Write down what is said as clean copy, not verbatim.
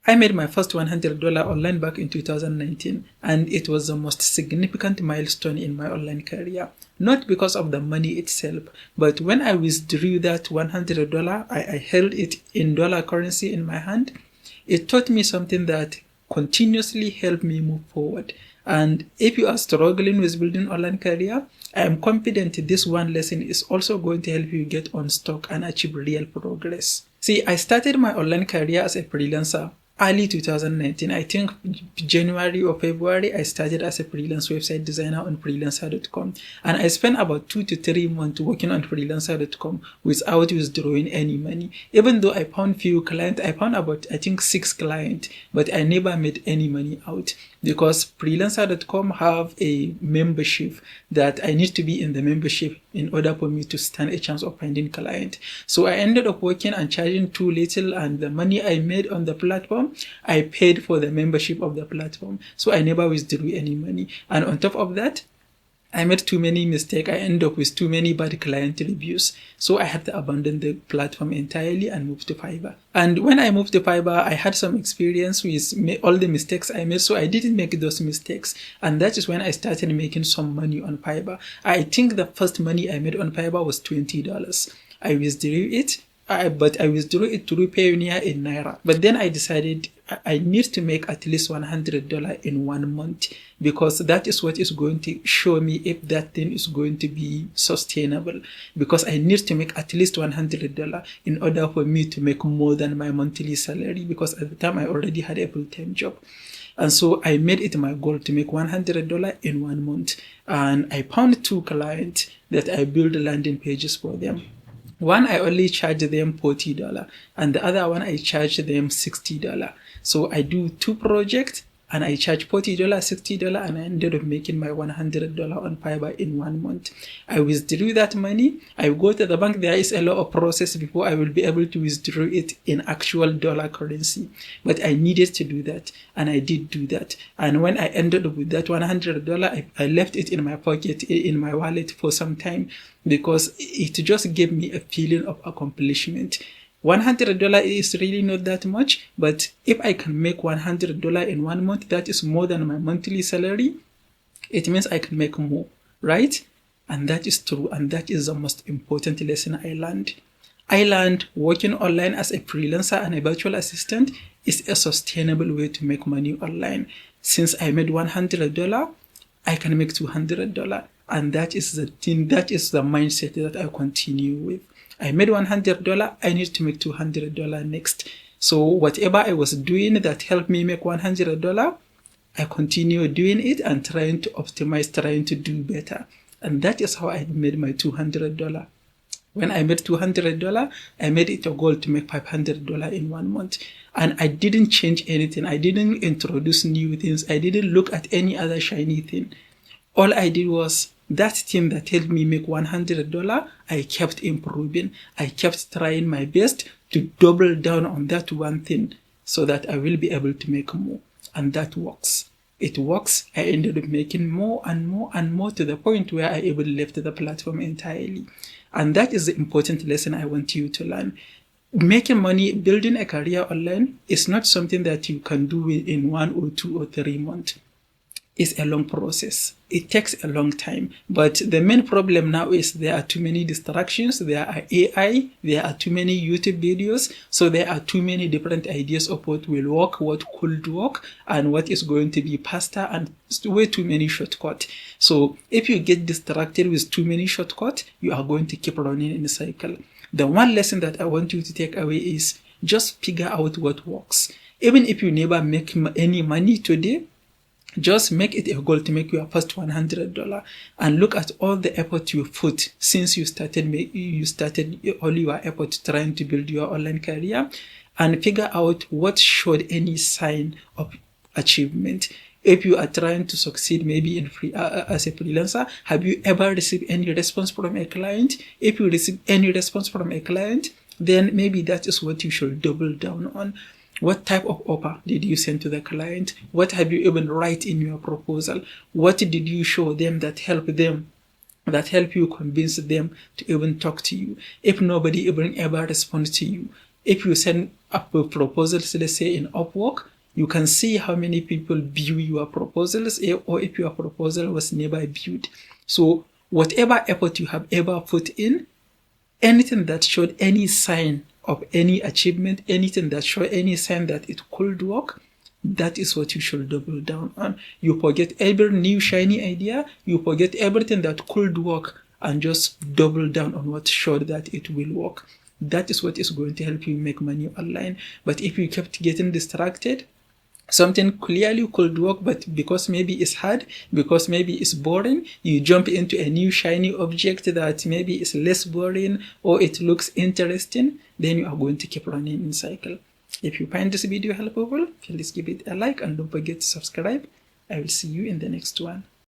I made my first $100 online back in 2019, and it was the most significant milestone in my online career. Not because of the money itself, but when I withdrew that $100, I held it in dollar currency in my hand. It taught me something that continuously helped me move forward. And if you are struggling with building online career, I am confident this one lesson is also going to help you get unstuck and achieve real progress. See, I started my online career as a freelancer early 2019. I think January or February, I started as a freelance website designer on freelancer.com. And I spent about 2 to 3 months working on freelancer.com without withdrawing any money. Even though I found few clients, I found about, I think 6 clients, but I never made any money out because freelancer.com have a membership that I need to be in the membership in order for me to stand a chance of finding client. So I ended up working and charging too little, and the money I made on the platform, I paid for the membership of the platform. So I never withdrew any money. And on top of that, I made too many mistakes. I ended up with too many bad client reviews. So I had to abandon the platform entirely and move to Fiverr. And when I moved to Fiverr, I had some experience with all the mistakes I made. So I didn't make those mistakes. And that is when I started making some money on Fiverr. I think the first money I made on Fiverr was $20. I withdrew it. But I withdrew it through Payoneer in Naira. But then I decided I need to make at least $100 in 1 month, because that is what is going to show me if that thing is going to be sustainable. Because I need to make at least $100 in order for me to make more than my monthly salary, because at the time I already had a full-time job. And so I made it my goal to make $100 in 1 month. And I found 2 clients that I built landing pages for them. One, I only charge them $40, and the other one, I charge them $60. So I do 2 projects, and I charge $40, $60, and I ended up making my $100 on Fiverr in 1 month. I withdrew that money. I go to the bank. There is a lot of process before I will be able to withdraw it in actual dollar currency. But I needed to do that, and I did do that. And when I ended up with that $100, I left it in my pocket, in my wallet for some time, because it just gave me a feeling of accomplishment. $100 is really not that much, but if I can make $100 in 1 month, that is more than my monthly salary. It means I can make more, right? And that is true, and that is the most important lesson I learned. I learned working online as a freelancer and a virtual assistant is a sustainable way to make money online. Since I made $100, I can make $200. And that is the thing, that is the mindset that I continue with. I made $100, I need to make $200 next. So whatever I was doing that helped me make $100, I continue doing it and trying to optimize, trying to do better. And that is how I made my $200. When I made $200, I made it a goal to make $500 in 1 month. And I didn't change anything. I didn't introduce new things. I didn't look at any other shiny thing. All I did was that thing that helped me make $100, I kept improving. I kept trying my best to double down on that one thing so that I will be able to make more. And that works. It works. I ended up making more and more and more to the point where I even left the platform entirely. And that is the important lesson I want you to learn. Making money, building a career online is not something that you can do in 1 or 2 or 3 months. It's a long process. It takes a long time. But the main problem now is there are too many distractions. There are AI. There are too many YouTube videos. So there are too many different ideas of what will work, what could work, and what is going to be faster, and way too many shortcuts. So if you get distracted with too many shortcuts, you are going to keep running in a cycle. The one lesson that I want you to take away is just figure out what works. Even if you never make any money today, just make it a goal to make your first $100 and look at all the effort you put since you started all your effort trying to build your online career, and figure out what showed any sign of achievement. If you are trying to succeed maybe as a freelancer, have you ever received any response from a client? If you receive any response from a client, then maybe that is what you should double down on. What type of offer did you send to the client? What have you even write in your proposal? What did you show them that help you convince them to even talk to you? If nobody even ever responds to you, if you send up proposals, let's say in Upwork, you can see how many people view your proposals, or if your proposal was never viewed. So whatever effort you have ever put in, anything that showed any sign of any achievement, anything that showed any sign that it could work, that is what you should double down on. You forget every new shiny idea, you forget everything that could work, and just double down on what showed that it will work. That is what is going to help you make money online. But if you kept getting distracted, something clearly could work, but because maybe it's hard, because maybe it's boring, you jump into a new shiny object that maybe is less boring or it looks interesting, then you are going to keep running in cycle. If you find this video helpful, please give it a like and don't forget to subscribe. I will see you in the next one.